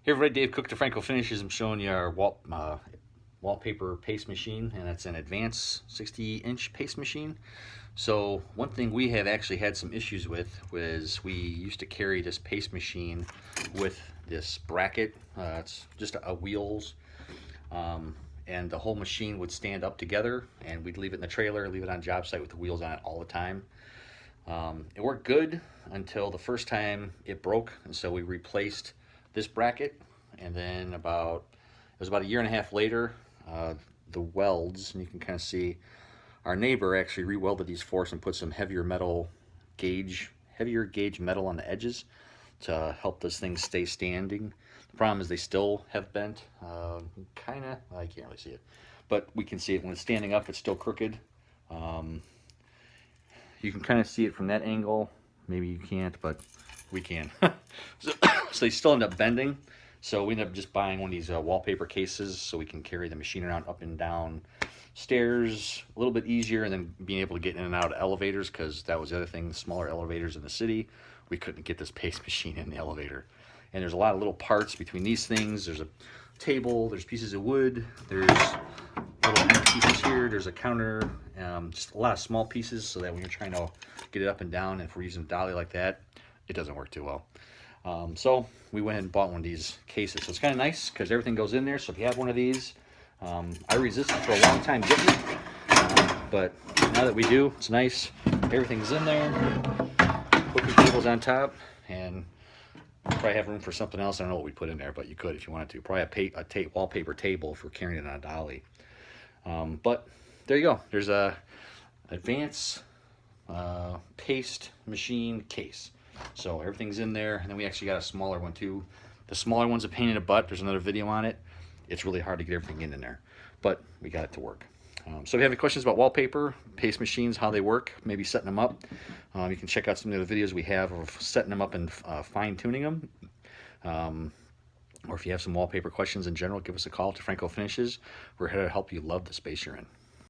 Hey everybody, Dave Cook to Franco Finishes. I'm showing you our wallpaper paste machine, and it's an advanced 60-inch paste machine. So one thing we have actually had some issues with was we used to carry this paste machine with this bracket. It's just a wheels, and the whole machine would stand up together, and we'd leave it in the trailer, leave it on job site with the wheels on it all the time. It worked good until the first time it broke, and so we replaced this bracket, and then it was about a year and a half later, the welds, and you can kind of see our neighbor actually re-welded these for us and put some heavier gauge metal on the edges to help this thing stay standing. The problem is they still have bent, kind of, I can't really see it, but we can see it when it's standing up, it's still crooked. You can kind of see it from that angle. Maybe you can't, but we can. So they still end up bending. So we end up just buying one of these wallpaper cases so we can carry the machine around up and down stairs a little bit easier, and then being able to get in and out of elevators, because that was the other thing, smaller elevators in the city, we couldn't get this paste machine in the elevator. And there's a lot of little parts between these things. There's a table, there's pieces of wood, there's little pieces here, there's a counter, just a lot of small pieces, so that when you're trying to get it up and down, if we're using a dolly like that, it doesn't work too well. So we went and bought one of these cases. So it's kind of nice because everything goes in there. So if you have one of these, I resisted for a long time getting it, but now that we do, it's nice. Everything's in there. Put the tables on top, and probably have room for something else. I don't know what we put in there, but you could if you wanted to. Probably a wallpaper table for carrying it on a dolly. But there you go. There's a advanced paste machine case. So everything's in there, and then we actually got a smaller one too. The smaller one's a pain in the butt. There's another video on it. It's really hard to get everything in there, but we got it to work. So if you have any questions about wallpaper, paste machines, how they work, maybe setting them up, you can check out some of the videos we have of setting them up and fine-tuning them. Or if you have some wallpaper questions in general, give us a call to Franco Finishes. We're here to help you love the space you're in.